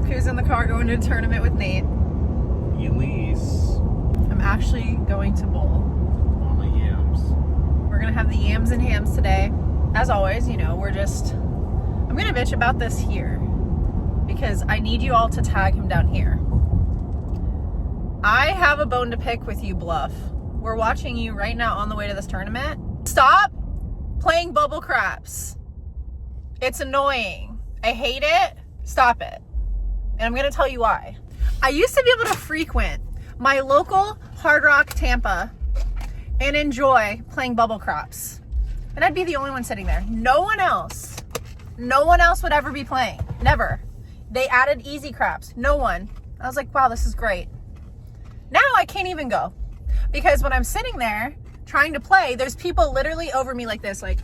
who's in the car going to a tournament with Nate. Elise. I'm actually going to bowl. On the yams. We're gonna have the yams and hams today. As always, you know, I'm gonna bitch about this here because I need you all to tag him down here. I have a bone to pick with you, Bluff. We're watching you right now on the way to this tournament. Stop playing bubble craps. It's annoying. I hate it. Stop it. And I'm gonna tell you why. I used to be able to frequent my local Hard Rock Tampa and enjoy playing bubble craps. And I'd be the only one sitting there. No one else would ever be playing. Never. They added easy craps. No one. I was like, wow, this is great. Now I can't even go. Because when I'm sitting there trying to play, there's people literally over me like this, like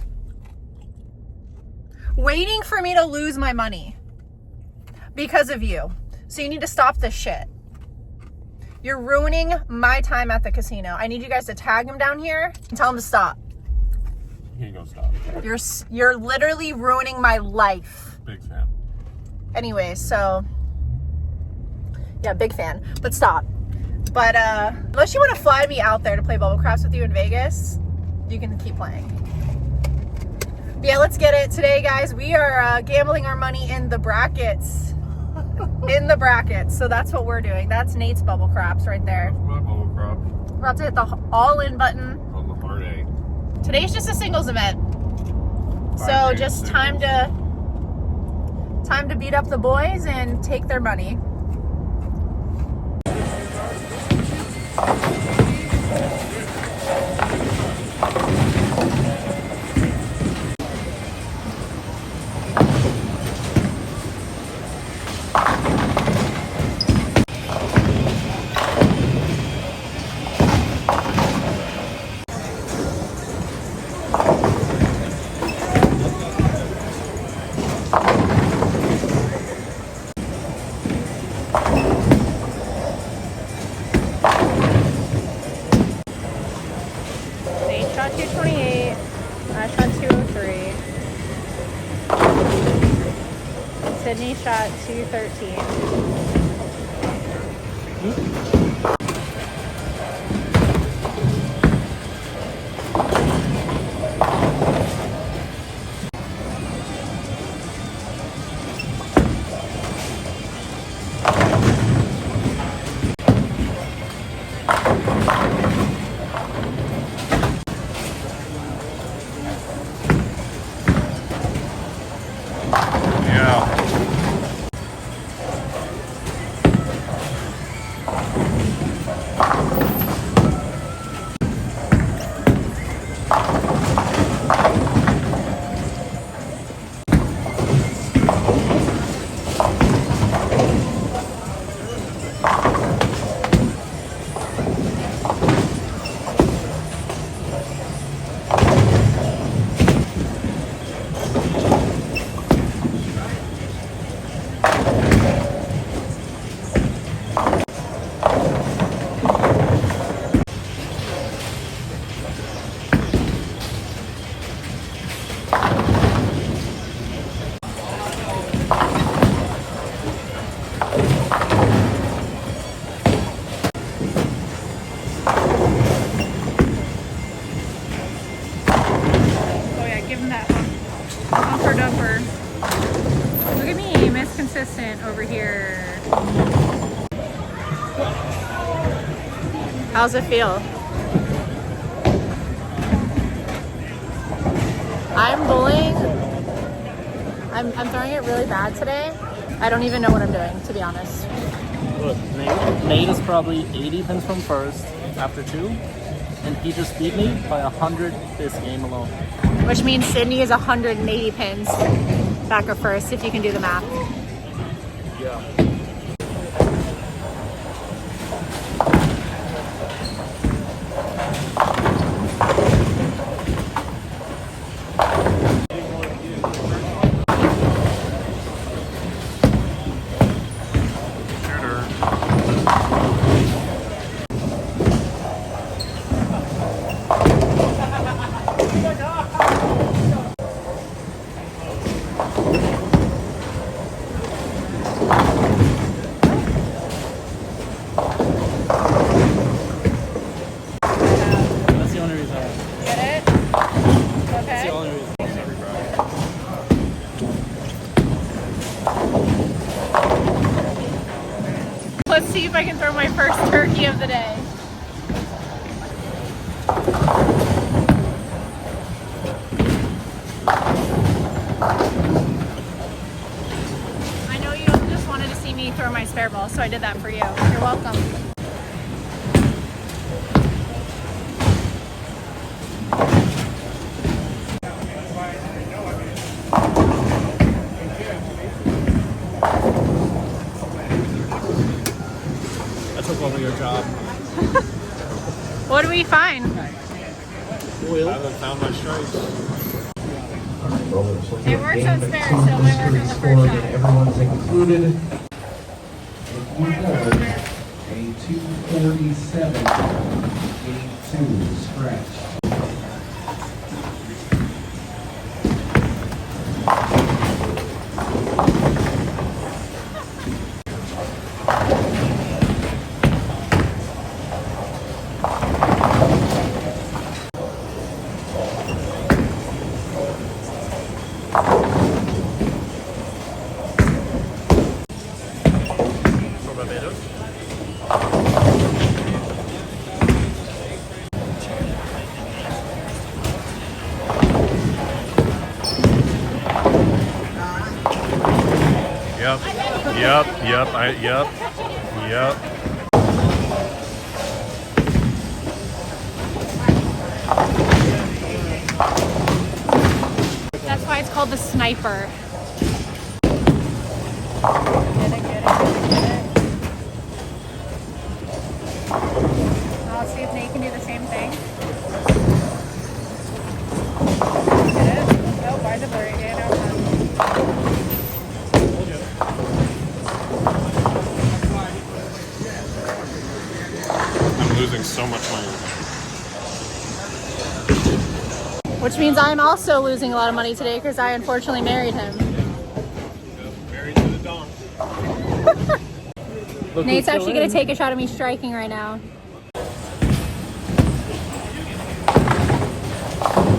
waiting for me to lose my money because of you. So you need to stop this shit. You're ruining my time at the casino. I need you guys to tag him down here and tell him to stop. He ain't gonna stop. You're literally ruining my life. Big fan. Anyway, so yeah, big fan. But stop. But unless you want to fly me out there to play bubble craps with you in Vegas, you can keep playing. But yeah, let's get it. Today, guys, we are gambling our money in the brackets. In the brackets. So that's what we're doing. That's Nate's bubble craps right there. That's my bubble crop. We're about to hit the all-in button. On the hard A. Today's just a singles event. So just time to beat up the boys and take their money. Shot 228, I shot 203. Sydney shot 213. Look at me, Miss Consistent over here. How's it feel? I'm bowling. I'm throwing it really bad today. I don't even know what I'm doing, to be honest. Look, Nate is probably 80 pins from first after 2, and he just beat me by 100 this game alone. Which means Sydney is 180 pins back or first, if you can do the math. Yeah. Let's see if I can throw my first turkey of the day. I know you just wanted to see me throw my spare ball, so I did that for you. You're welcome. I took over your job. What do we find? Oil. I haven't found my stripes. It works on spares, so it might work on the first shot. Everyone's included. If you know, a 247, 82 scratch. Yep. That's why it's called the sniper. I'll see if Nate can do the same thing. Get it? Oh, why the blurry? Yeah, no. I'm losing so much money. Which means I'm also losing a lot of money today because I unfortunately married him. Married to the dawn. Nate's actually going to take a shot at me striking right now.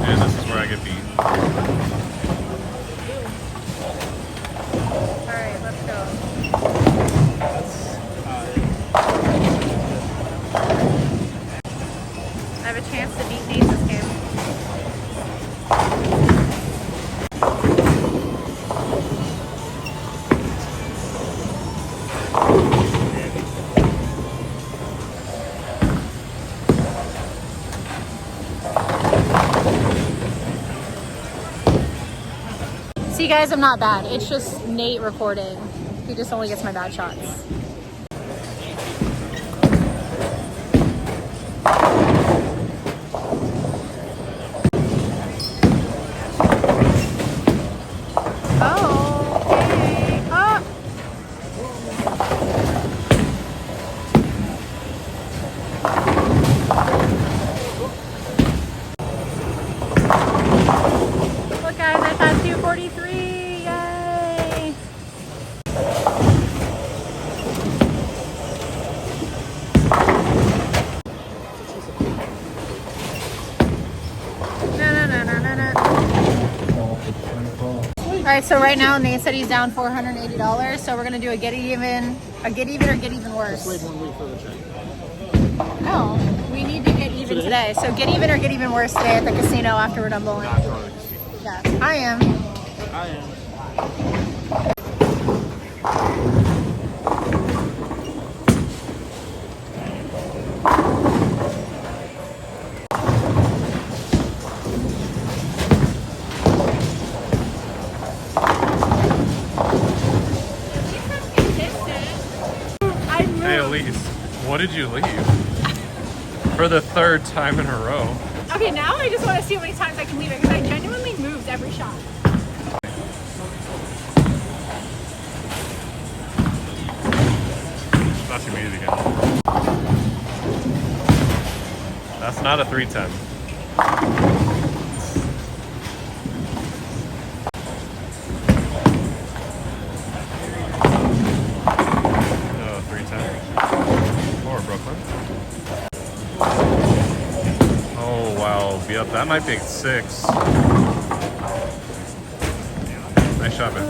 And this is where I get beat. Alright, let's go. I have a chance to beat Nate this game. See guys, I'm not bad. It's just Nate recording. He just only gets my bad shots. Oh, okay. Oh. Look guys, I shot 243. Yay! Alright, so right now Nate said he's down $480, so we're gonna do a get even or get even worse. Wait 1 week for the check. No, we need to get even today. So get even or get even worse today at the casino after we're done bowling. Not going to the casino. Yes, I am. I am. Hey Elise, what did you leave? For the 3rd time in a row. Okay, now I just want to see how many times I can leave it because I genuinely moved every shot. Not too easy again. That's not a 310. No, 310. Or Brooklyn. Oh wow, yep, that might be 6. Nice shot, man.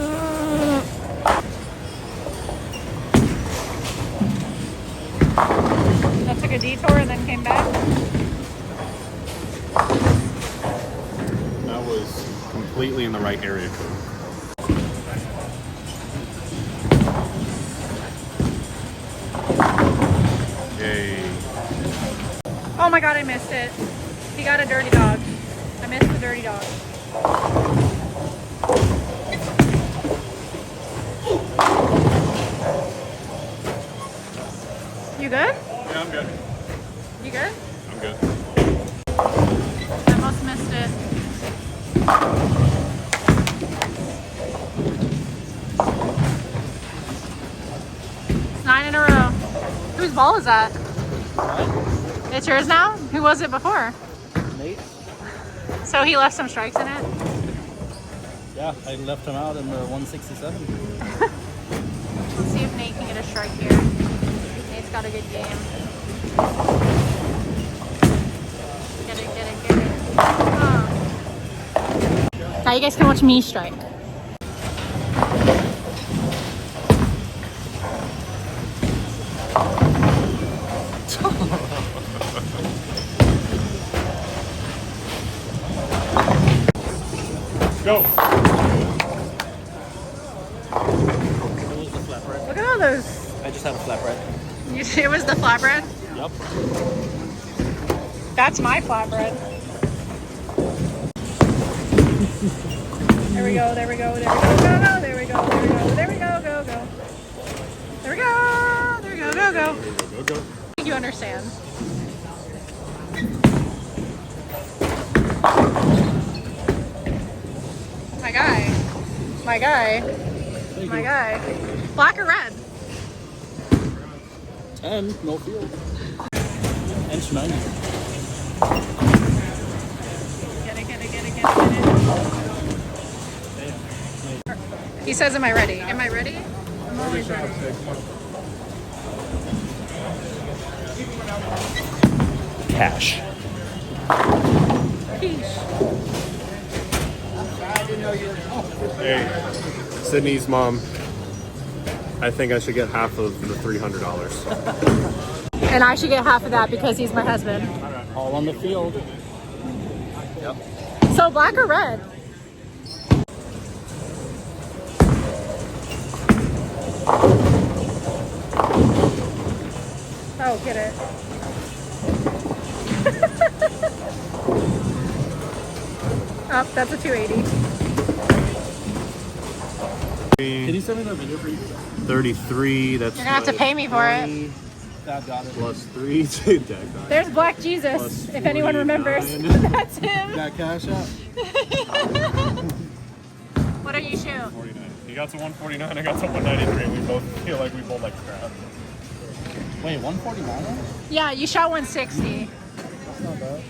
a detour and then came back? That was completely in the right area code. Yay. Oh my god, I missed it. He got a dirty dog. I missed the dirty dog. You good? Yeah, I'm good. You good? I'm good. I almost missed it. It's 9 in a row. Whose ball is that? It's yours now? Who was it before? Nate? So he left some strikes in it? Yeah, I left him out in the 167. Let's see if Nate can get a strike here. Nate's got a good game. Get it, get it, get it. Oh. Now you guys can watch me strike. Go. It was the flatbread. Look at all those. I just had a flatbread. It was the flatbread? Yep. That's my flatbread. There we go, there we go, there we go, go, go, there we go, there we go, there we go, go, go. There we go, there we go, go, go. Go, go. You understand. My guy. My guy. My guy. Black or red? 10, no field. Inch 90. Get it, get it, get it, get it, get it. He says, am I ready? Am I ready? I'm always ready. Cash. Hey, Sydney's mom. I think I should get half of the $300. And I should get half of that because he's my husband. All on the field. Yep. So black or red? Oh, get it. Oh, that's a 280. Can you send me that video for you? 33, that's You're gonna have to pay me for it. Dad got it. plus 3. Dad got it. There's Black Jesus, Plus if anyone 49. remembers. That's him. Got cash out? What are you shooting? 49. He got to 149, I got to 193. We both feel like we both like crap. Wait, 149? Yeah, you shot 160. That's not bad.